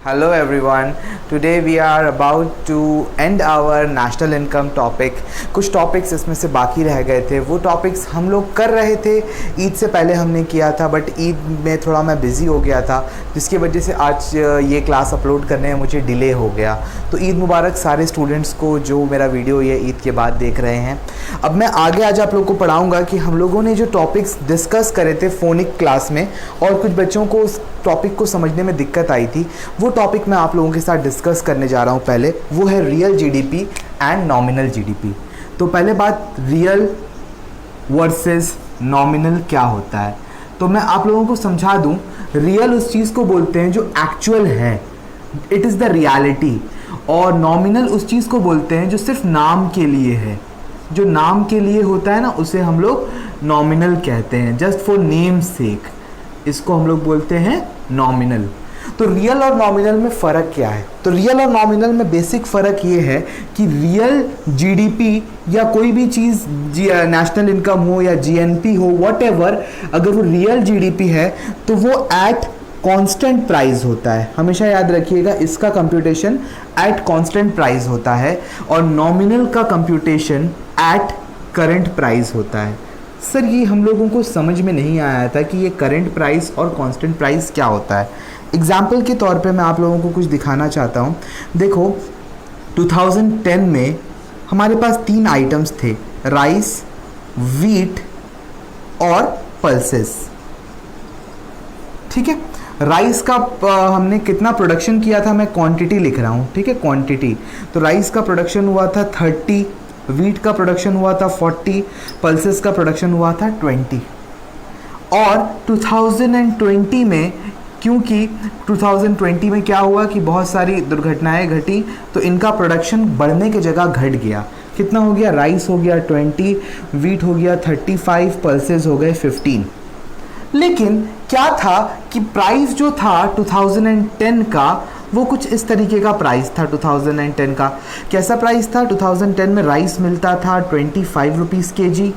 Hello everyone. Today we are about to end our national income topic. कुछ topics इसमें से बाकी रह गए थे, वो टॉपिक्स हम लोग कर रहे थे, ईद से पहले हमने किया था, बट ईद में थोड़ा मैं बिज़ी हो गया था, जिसकी वजह से आज ये क्लास अपलोड करने में मुझे डिले हो गया। तो ईद मुबारक सारे स्टूडेंट्स को जो मेरा वीडियो ये ईद के बाद देख रहे हैं। अब मैं आगे आज आप लोग को पढ़ाऊँगा कि हम लोगों ने जो टॉपिक्स डिस्कस करे थे फोनिक क्लास में और कुछ बच्चों को उस टॉपिक को समझने में दिक्कत आई थी, वो टॉपिक मैं आप लोगों के साथ डिस्कस करने जा रहा हूँ। पहले वो है real GDP and nominal GDP. तो पहले बात, रियल वर्सेस नॉमिनल क्या होता है, तो मैं आप लोगों को समझा दूं। रियल उस चीज़ को बोलते हैं जो एक्चुअल है, इट इज़ द रियलिटी, और नॉमिनल उस चीज़ को बोलते हैं जो सिर्फ नाम के लिए है। जो नाम के लिए होता है ना, उसे हम लोग नॉमिनल कहते हैं, जस्ट फॉर नेम सेक, इसको हम लोग बोलते हैं नॉमिनल। तो रियल और नॉमिनल में फ़र्क क्या है? तो रियल और नॉमिनल में बेसिक फ़र्क ये है कि रियल जीडीपी या कोई भी चीज़, नेशनल इनकम हो या जीएनपी हो, व्हाटएवर, अगर वो रियल जीडीपी है तो वो एट कांस्टेंट प्राइस होता है। हमेशा याद रखिएगा, इसका कंप्यूटेशन एट कांस्टेंट प्राइस होता है और नॉमिनल का कंप्यूटेशन एट करंट प्राइस होता है। सर ये हम लोगों को समझ में नहीं आया था कि ये करंट प्राइस और कांस्टेंट प्राइस क्या होता है। एग्जाम्पल के तौर पे मैं आप लोगों को कुछ दिखाना चाहता हूँ। देखो 2010 में हमारे पास 3 आइटम्स थे, राइस, वीट और पल्सेस। ठीक है, राइस का हमने कितना प्रोडक्शन किया था, मैं क्वांटिटी लिख रहा हूँ, ठीक है, क्वांटिटी। तो राइस का प्रोडक्शन हुआ था 30, वीट का प्रोडक्शन हुआ था 40, पल्सेस का प्रोडक्शन हुआ था 20। और 2020 में, क्योंकि 2020 में क्या हुआ कि बहुत सारी दुर्घटनाएं घटी, तो इनका प्रोडक्शन बढ़ने की जगह घट गया। कितना हो गया? राइस हो गया 20, वीट हो गया 35, पल्सेस हो गए 15। लेकिन क्या था कि प्राइस जो था 2010 का, वो कुछ इस तरीके का प्राइस था। 2010 का कैसा प्राइस था? 2010 में राइस मिलता था 25 रुपीज़ के जी,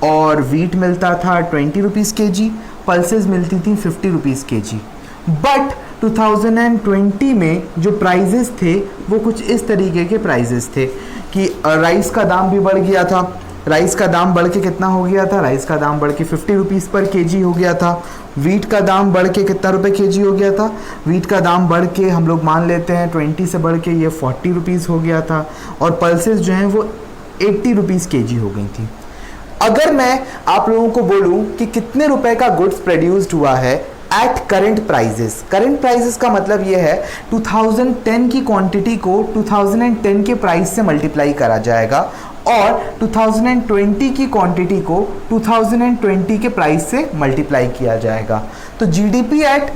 और वीट मिलता था 20 रुपीज़ के जी, पल्सेस मिलती थी 50 रुपीज़ के जी। बट 2020 में जो प्राइजेस थे वो कुछ इस तरीके के प्राइजेस थे कि राइस का दाम भी बढ़ गया था। राइस का दाम बढ़ के कितना हो गया था? राइस का दाम बढ़ के 50 रुपीज़ पर केजी हो गया था। वीट का दाम बढ़ के कितना रुपए केजी हो गया था? वीट का दाम बढ़ के हम लोग मान लेते हैं 20 से बढ़ के ये 40 रुपीज़ हो गया था, और पल्सेस जो हैं वो 80 रुपीज़ केजी हो गई थी। अगर मैं आप लोगों को बोलूं कि कितने रुपए का गुड्स प्रोड्यूस्ड हुआ है at current prices, current prices का मतलब ये है 2010 की क्वांटिटी को 2010 के प्राइस से मल्टीप्लाई करा जाएगा, और 2020 की क्वांटिटी को 2020 के प्राइस से मल्टीप्लाई किया जाएगा। तो जीडीपी एट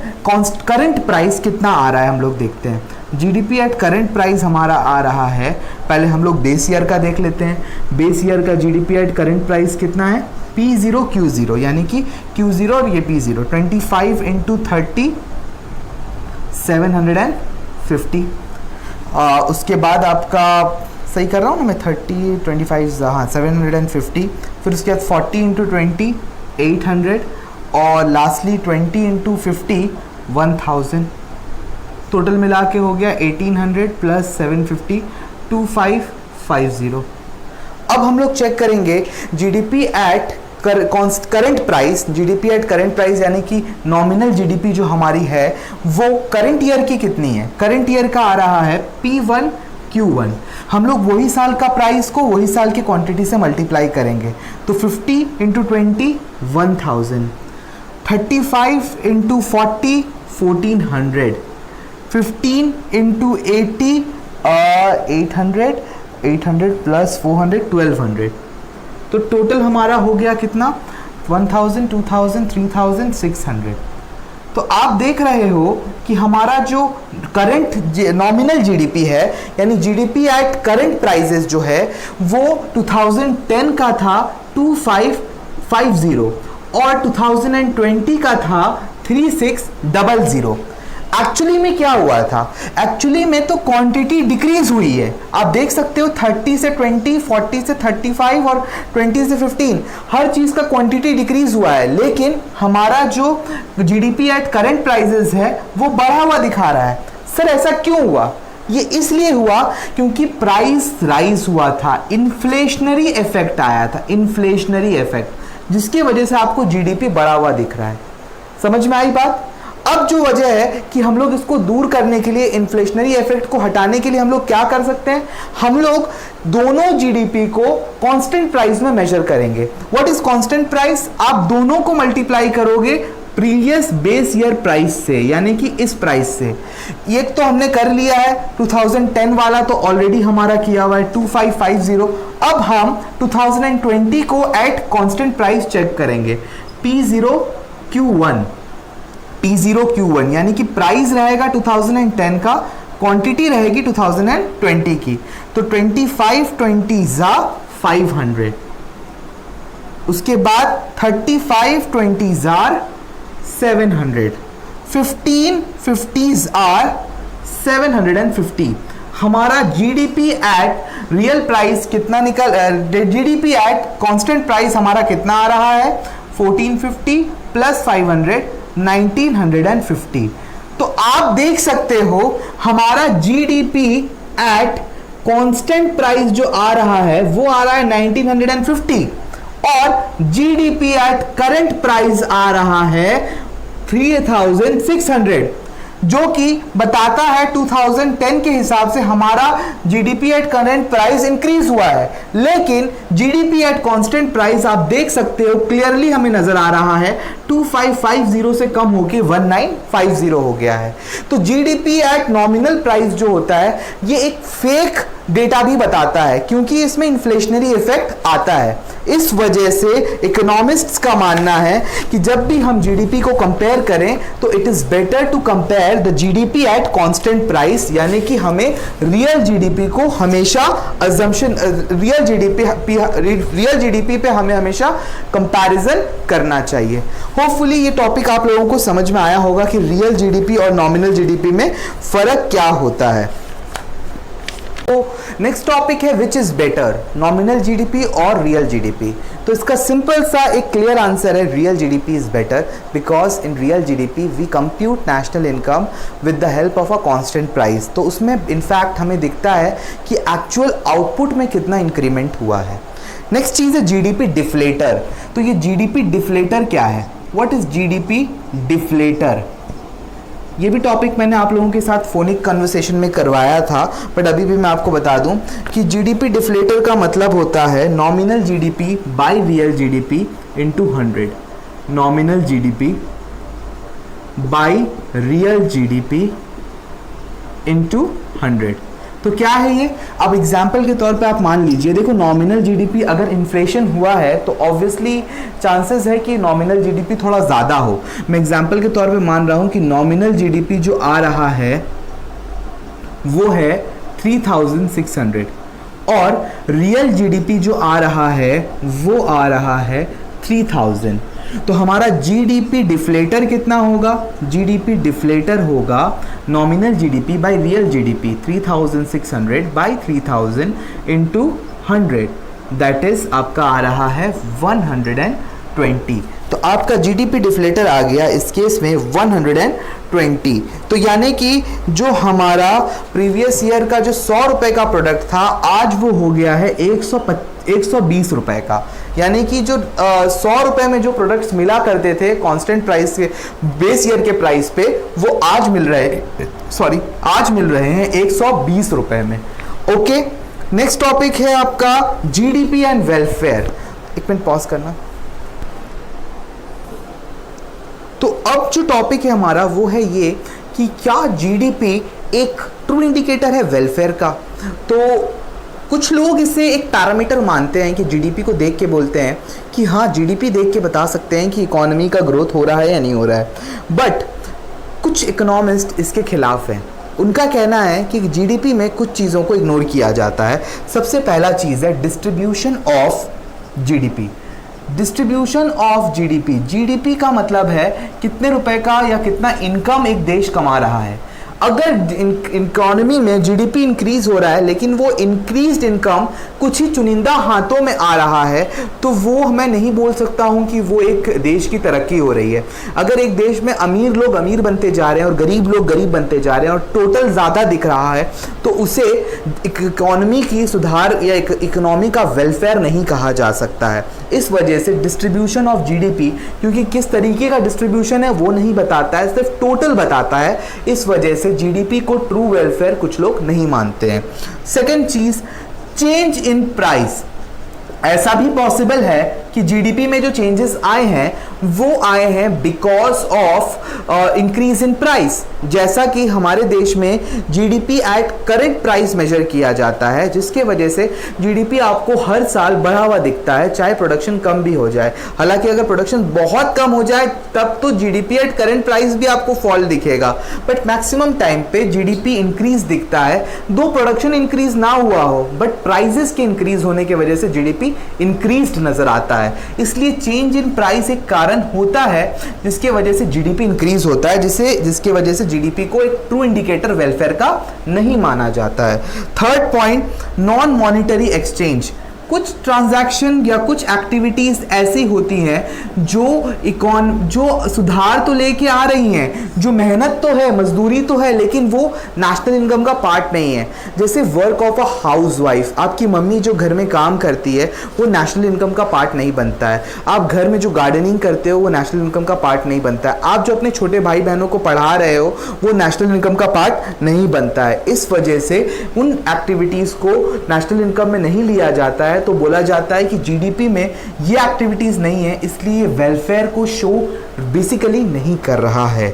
करंट प्राइस कितना आ रहा है, हम लोग देखते हैं। जीडीपी एट करंट प्राइस हमारा आ रहा है, पहले हम लोग बेस ईयर का देख लेते हैं। बेस ईयर का जीडीपी एट करंट प्राइस कितना है? P0 Q0, यानी कि Q0 और ये P0, 25 इंटू 30 750। उसके बाद आपका, सही कर रहा हूँ ना मैं, 30 25, हाँ 750। फिर उसके बाद 40 इंटू 20 800, और लास्टली 20 इंटू 50 1000। टोटल मिला के हो गया 1800 प्लस 750 2550। अब हम लोग चेक करेंगे GDP at current price. GDP at current price यानी कि नॉमिनल जीडीपी जो हमारी है वो करंट ईयर की कितनी है? करंट ईयर का आ रहा है P1 Q1। हम लोग वही साल का प्राइस को वही साल की क्वांटिटी से मल्टीप्लाई करेंगे, तो 50 इंटू 20 1000, 35 इंटू 40 1400, 15 इंटू 80 800, 800 प्लस 400 1200। तो टोटल हमारा हो गया कितना? 1000, 2000, 3000, 600। तो आप देख रहे हो कि हमारा जो करंट नॉमिनल जीडीपी है, यानी जीडीपी एट करंट प्राइसेस जो है वो 2010 का था 2550 और 2020 का था 3600। एक्चुअली में क्या हुआ था? एक्चुअली में तो क्वांटिटी डिक्रीज हुई है। आप देख सकते हो 30 से 20, 40 से 35 और 20 से 15, हर चीज का क्वांटिटी डिक्रीज हुआ है, लेकिन हमारा जो जीडीपी एट करंट प्राइसेस है वो बढ़ा हुआ दिखा रहा है। सर ऐसा क्यों हुआ? ये इसलिए हुआ क्योंकि प्राइस राइज हुआ था, इन्फ्लेशनरी इफेक्ट आया था, इन्फ्लेशनरी इफेक्ट, जिसकी वजह से आपको जीडीपी बढ़ा हुआ दिख रहा है। समझ में आई बात? अब जो वजह है कि हम लोग इसको दूर करने के लिए, इन्फ्लेशनरी इफेक्ट को हटाने के लिए हम लोग क्या कर सकते हैं? हम लोग दोनों जीडीपी को कांस्टेंट प्राइस में मेजर करेंगे। What is constant price? आप दोनों को मल्टीप्लाई करोगे प्रीवियस बेस ईयर प्राइस से, यानी कि इस प्राइस से। एक तो हमने कर लिया है, 2010 वाला तो ऑलरेडी हमारा किया हुआ है 2550। अब हम 2020 को एट कांस्टेंट प्राइस चेक करेंगे, P0Q1, P0Q1, यानी कि प्राइस रहेगा 2010 का, क्वांटिटी रहेगी 2020 की। तो 2520 जा 500, उसके बाद 3520 जार 700, 1550s आर 750। हमारा जीडीपी एट रियल प्राइस कितना निकल, जीडीपी एट कांस्टेंट प्राइस हमारा कितना आ रहा है? 1450 प्लस 500 1950। तो आप देख सकते हो हमारा जीडीपी एट कांस्टेंट प्राइस जो आ रहा है वो आ रहा है 1950, और जीडीपी एट करंट प्राइस आ रहा है 3600, जो कि बताता है 2010 के हिसाब से हमारा GDP at current price increase हुआ है। लेकिन जीडीपी एट कांस्टेंट प्राइस आप देख सकते हो क्लियरली हमें नजर आ रहा है 2550 से कम होके 1950 हो गया है। तो जीडीपी एट नॉमिनल प्राइस जो होता है ये एक फेक डेटा भी बताता है, क्योंकि इसमें इन्फ्लेशनरी इफेक्ट आता है। इस वजह से इकोनॉमिस्ट्स का मानना है कि जब भी हम जीडीपी को कंपेयर करें तो it is better to compare the GDP at constant price, यानी कि हमें रियल जीडीपी को हमेशा अजम्पशन, रियल जीडीपी पे हमें हमेशा कंपैरिजन करना चाहिए। होपफुली ये टॉपिक आप लोगों को समझ में आया होगा कि रियल जीडीपी और नॉमिनल जीडीपी में फर्क क्या होता है। तो नेक्स्ट टॉपिक है which is better, nominal GDP और रियल जीडीपी। तो इसका सिंपल सा एक क्लियर आंसर है, real GDP is better because in real GDP we compute national income with the help of a constant price. तो उसमें in fact हमें दिखता है कि एक्चुअल आउटपुट में कितना इंक्रीमेंट हुआ है। नेक्स्ट चीज है जीडीपी डिफ्लेटर। तो ये जीडीपी डिफ्लेटर क्या है? What is GDP deflator? ये भी टॉपिक मैंने आप लोगों के साथ फोनिक कन्वर्सेशन में करवाया था, बट अभी भी मैं आपको बता दूं कि जीडीपी डिफ्लेटर का मतलब होता है nominal GDP by real GDP into 100, nominal GDP by real GDP into 100। तो क्या है ये? अब एग्जाम्पल के तौर पे आप मान लीजिए, देखो नॉमिनल जीडीपी अगर इन्फ्लेशन हुआ है तो ऑब्वियसली चांसेस है कि नॉमिनल जीडीपी थोड़ा ज़्यादा हो। मैं एग्जाम्पल के तौर पे मान रहा हूँ कि नॉमिनल जीडीपी जो आ रहा है वो है 3600 और रियल जीडीपी जो आ रहा है वो आ रहा है 3000। तो हमारा जीडीपी डिफ्लेटर कितना होगा? जीडीपी डिफ्लेटर होगा nominal GDP by real GDP 3600 by 3000 into 100, that is आपका आ रहा है 120। तो आपका जीडीपी डिफ्लेटर आ गया इस केस में 120। तो यानी कि जो हमारा प्रीवियस ईयर का जो 100 रुपए का प्रोडक्ट था आज वो हो गया है 120 रुपए का। यानी कि जो 100 रुपए में जो प्रोडक्ट्स मिला करते थे कांस्टेंट प्राइस के बेस ईयर के प्राइस पे, वो आज मिल रहे हैं 120 रुपए में। ओके, नेक्स्ट टॉपिक है आपका जीडीपी एंड वेलफेयर। एक मिनट पॉज करना। तो अब जो टॉपिक है हमारा वो है ये कि क्या जीडीपी एक ट्रू इंडिकेटर है वेलफेयर का? तो कुछ लोग इसे एक पैरामीटर मानते हैं कि जीडीपी को देख के बोलते हैं कि हाँ जीडीपी देख के बता सकते हैं कि इकोनॉमी का ग्रोथ हो रहा है या नहीं हो रहा है। बट कुछ इकोनॉमिस्ट इसके खिलाफ हैं। उनका कहना है कि जीडीपी में कुछ चीज़ों को इग्नोर किया जाता है। सबसे पहला चीज़ है distribution of GDP. Distribution of GDP, GDP का मतलब है कितने रुपए का या कितना इनकम एक देश कमा रहा है। अगर इकोनॉमी में जीडीपी इंक्रीज हो रहा है लेकिन वो इंक्रीज्ड इनकम कुछ ही चुनिंदा हाथों में आ रहा है, तो वो मैं नहीं बोल सकता हूँ कि वो एक देश की तरक्की हो रही है। अगर एक देश में अमीर लोग अमीर बनते जा रहे हैं और गरीब लोग गरीब बनते जा रहे हैं और टोटल ज़्यादा दिख रहा है, तो उसे इकोनॉमी की सुधार या इकोनॉमी का वेलफेयर नहीं कहा जा सकता है। इस वजह से डिस्ट्रीब्यूशन ऑफ जीडीपी, क्योंकि किस तरीके का डिस्ट्रीब्यूशन है वो नहीं बताता है, सिर्फ टोटल बताता है, इस वजह से जीडीपी को ट्रू वेलफेयर कुछ लोग नहीं मानते हैं। सेकंड चीज, चेंज इन प्राइस। ऐसा भी पॉसिबल है कि जीडीपी में जो चेंजेस आए हैं वो आए हैं because of increase in price. जैसा कि हमारे देश में GDP at current price measure किया जाता है, जिसके वजह से जीडीपी आपको हर साल बढ़ा हुआ दिखता है, चाहे प्रोडक्शन कम भी हो जाए। हालांकि अगर प्रोडक्शन बहुत कम हो जाए तब तो जीडीपी एट करंट प्राइस भी आपको फॉल दिखेगा, बट मैक्सिमम टाइम पे जीडीपी इंक्रीज दिखता है। दो प्रोडक्शन इंक्रीज ना हुआ हो बट प्राइजेस के इंक्रीज होने की वजह से जीडीपी इंक्रीज्ड नजर आता है। इसलिए चेंज इन प्राइस एक कारण होता है जिसके वजह से जीडीपी इंक्रीज होता है, जिसके वजह से जीडीपी को एक ट्रू इंडिकेटर वेलफेयर का नहीं माना जाता है। Third point, non monetary exchange. कुछ ट्रांजैक्शन या कुछ एक्टिविटीज ऐसी होती हैं जो सुधार तो लेके आ रही हैं, जो मेहनत तो है, मजदूरी तो है, लेकिन वो नेशनल इनकम का पार्ट नहीं है। जैसे वर्क ऑफ अ हाउसवाइफ, आपकी मम्मी जो घर में काम करती है वो नेशनल इनकम का पार्ट नहीं बनता है। आप घर में जो गार्डनिंग करते हो वो नेशनल इनकम का पार्ट नहीं बनता है। आप जो अपने छोटे भाई बहनों को पढ़ा रहे हो वो नेशनल इनकम का पार्ट नहीं बनता है। इस वजह से उन एक्टिविटीज़ को नेशनल इनकम में नहीं लिया जाता है, तो बोला जाता है कि जीडीपी में ये एक्टिविटीज नहीं है, इसलिए वेलफेयर को शो बेसिकली नहीं कर रहा है।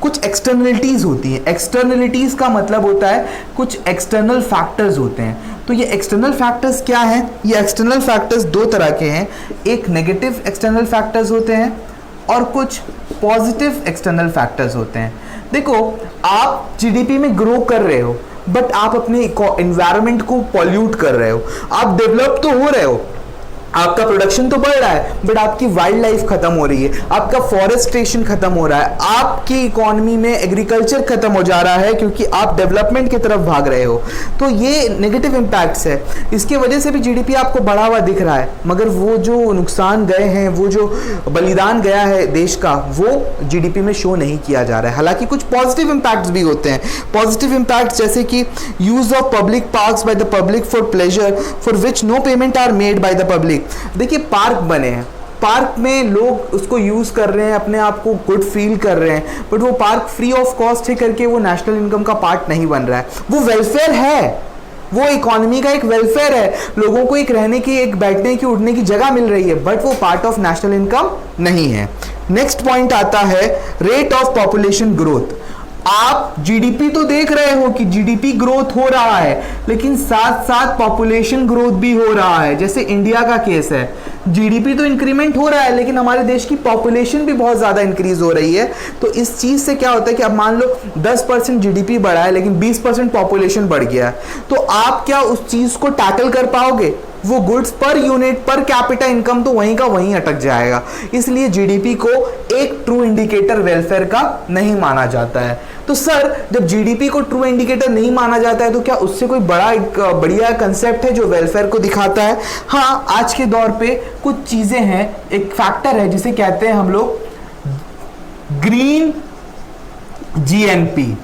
कुछ एक्सटर्नलिटीज होती हैं। एक्सटर्नलिटीज का मतलब होता है कुछ एक्सटर्नल फैक्टर्स होते हैं। तो ये एक्सटर्नल फैक्टर्स क्या हैं? ये एक्सटर्नल फैक्टर्स दो तरह के हैं। एक नेगेटिव एक्सटर्नल फैक्टर्स होते हैं और कुछ पॉजिटिव एक्सटर्नल फैक्टर्स होते हैं। देखो, आप जीडीपी में ग्रो कर रहे हो बट आप अपने एनवायरनमेंट को पॉल्यूट कर रहे हो। आप डेवलप तो हो रहे हो, आपका प्रोडक्शन तो बढ़ रहा है, बट आपकी वाइल्ड लाइफ खत्म हो रही है, आपका फॉरेस्टेशन खत्म हो रहा है, आपकी इकोनॉमी में एग्रीकल्चर खत्म हो जा रहा है क्योंकि आप डेवलपमेंट की तरफ भाग रहे हो। तो ये नेगेटिव इम्पैक्ट्स है। इसके वजह से भी जीडीपी आपको बढ़ा हुआ दिख रहा है, मगर वो जो नुकसान गए हैं, वो जो बलिदान गया है देश का, वो जीडीपी में शो नहीं किया जा रहा है। हालांकि कुछ पॉजिटिव इम्पैक्ट्स भी होते हैं। पॉजिटिव इम्पैक्ट जैसे कि use of public parks by the public for pleasure for which no payment are made by the public. देखिए, पार्क बने हैं, पार्क में लोग उसको यूज कर रहे हैं, अपने आप को गुड फील कर रहे हैं, बट वो पार्क फ्री ऑफ कॉस्ट है करके वो नेशनल इनकम का पार्ट नहीं बन रहा है। वो वेलफेयर है, वो इकोनॉमी का एक वेलफेयर है, लोगों को एक रहने की, एक बैठने की, उठने की जगह मिल रही है, बट वो पार्ट ऑफ नेशनल इनकम नहीं है। नेक्स्ट पॉइंट आता है रेट ऑफ पॉपुलेशन ग्रोथ। आप जीडीपी तो देख रहे हो कि जीडीपी ग्रोथ हो रहा है, लेकिन साथ साथ पॉपुलेशन ग्रोथ भी हो रहा है। जैसे इंडिया का केस है, जीडीपी तो इंक्रीमेंट हो रहा है लेकिन हमारे देश की पॉपुलेशन भी बहुत ज़्यादा इंक्रीज हो रही है। तो इस चीज़ से क्या होता है कि अब मान लो 10% जीडीपी बढ़ा है लेकिन 20% पॉपुलेशन बढ़ गया है, तो आप क्या उस चीज़ को टैकल कर पाओगे? वो goods per unit per capita income तो वहीं का वहीं अटक जाएगा। इसलिए जीडीपी को एक ट्रू इंडिकेटर वेलफेयर का नहीं माना जाता है। तो सर, जब जीडीपी को ट्रू इंडिकेटर नहीं माना जाता है तो क्या उससे कोई बढ़िया कंसेप्ट है जो वेलफेयर को दिखाता है? हाँ, आज के दौर पे कुछ चीजें हैं। एक फैक्टर है जिसे कहते हैं हम लोग ग्रीन जीएनपी,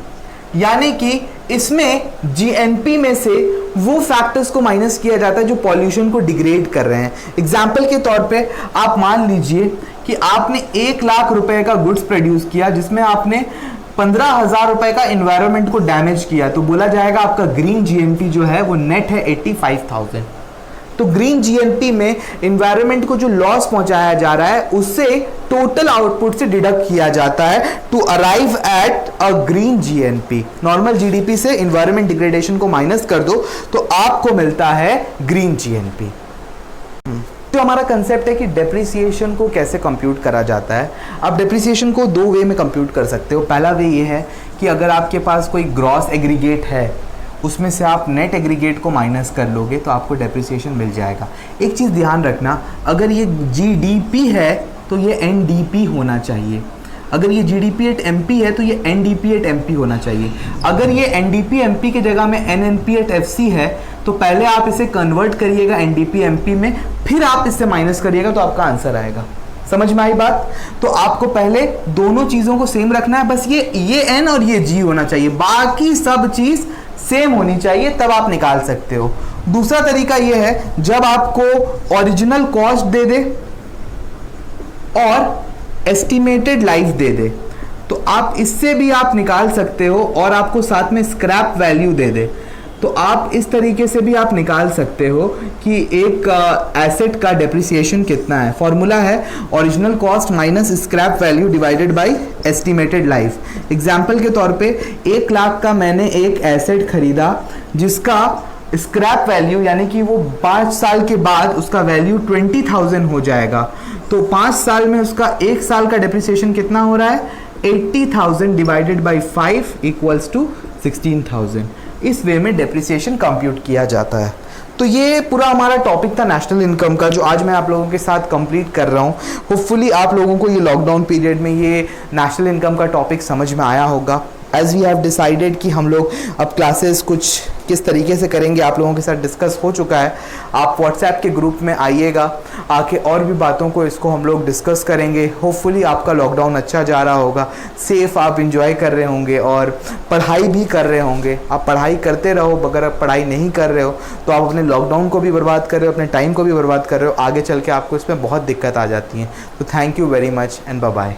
यानी कि इसमें जीएनपी में से वो फैक्टर्स को माइनस किया जाता है जो पॉल्यूशन को डिग्रेड कर रहे हैं। एग्जाम्पल के तौर पे आप मान लीजिए कि आपने 1 लाख रुपए का गुड्स प्रोड्यूस किया जिसमें आपने 15,000 रुपए का एनवायरनमेंट को डैमेज किया, तो बोला जाएगा आपका ग्रीन जीएनपी जो है वो नेट है 85,000। तो ग्रीन जीएनपी में एनवायरनमेंट को जो लॉस पहुंचाया जा रहा है उससे टोटल आउटपुट से डिडक्ट किया जाता है to arrive at a green GNP. Normal GDP से एनवायरनमेंट डिग्रेडेशन को माइनस कर दो तो आपको मिलता है ग्रीन जीएनपी। तो हमारा कंसेप्ट है कि डेप्रिसिएशन को कैसे कंप्यूट करा जाता है। आप डेप्रिसिएशन को 2 वे में कंप्यूट कर सकते हो। पहला वे ये है कि अगर आपके पास कोई ग्रॉस एग्रीगेट है, उसमें से आप नेट एग्रीगेट को माइनस कर लोगे तो आपको डेप्रिसिएशन मिल जाएगा। एक चीज़ ध्यान रखना, अगर ये जीडीपी है तो ये एनडीपी होना चाहिए। अगर ये जीडीपी एट एमपी है तो ये एनडीपी एट एमपी होना चाहिए। अगर ये एनडीपी एमपी की जगह में एनएनपी एट एफसी है तो पहले आप इसे कन्वर्ट करिएगा एनडीपी एमपी में, फिर आप इससे माइनस करिएगा तो आपका आंसर आएगा। समझ में आई बात? तो आपको पहले दोनों चीजों को सेम रखना है, बस ये एन और ये जी होना चाहिए, बाकी सब चीज सेम होनी चाहिए, तब आप निकाल सकते हो। दूसरा तरीका ये है, जब आपको ओरिजिनल कॉस्ट दे दे और एस्टिमेटेड लाइफ दे दे तो आप इससे भी आप निकाल सकते हो, और आपको साथ में स्क्रैप वैल्यू दे दे तो आप इस तरीके से भी आप निकाल सकते हो कि एक एसेट का डेप्रिसिएशन कितना है। फॉर्मूला है original cost minus scrap value divided by estimated life. Example के तौर पे 1 लाख का मैंने एक एसेट खरीदा जिसका स्क्रैप वैल्यू यानी कि वो 5 साल के बाद उसका वैल्यू 20,000 हो जाएगा, तो 5 साल में उसका 1 साल का डेप्रिसिएशन कितना हो रहा है, 80,000 डिवाइडेड बाय 5 इक्वल्स टू 16,000। इस वे में डेप्रिसिएशन कंप्यूट किया जाता है। तो ये पूरा हमारा टॉपिक था नेशनल इनकम का, जो आज मैं आप लोगों के साथ कंप्लीट कर रहा हूँ। होपफुली आप लोगों को ये लॉकडाउन पीरियड में ये नेशनल इनकम का टॉपिक समझ में आया होगा। एज वी हैव डिसाइडेड कि हम लोग अब क्लासेस कुछ किस तरीके से करेंगे आप लोगों के साथ डिस्कस हो चुका है। आप व्हाट्सएप के ग्रुप में आइएगा, आके और भी बातों को इसको हम लोग डिस्कस करेंगे। होपफुली आपका लॉकडाउन अच्छा जा रहा होगा, सेफ आप इंजॉय कर रहे होंगे और पढ़ाई भी कर रहे होंगे। आप पढ़ाई करते रहो, अगर आप पढ़ाई नहीं कर रहे हो तो आप अपने लॉकडाउन को भी बर्बाद कर रहे हो, अपने टाइम को भी बर्बाद कर रहे हो, आगे चल के आपको इसमें बहुत दिक्कत आ जाती है। तो thank you very much and bye bye.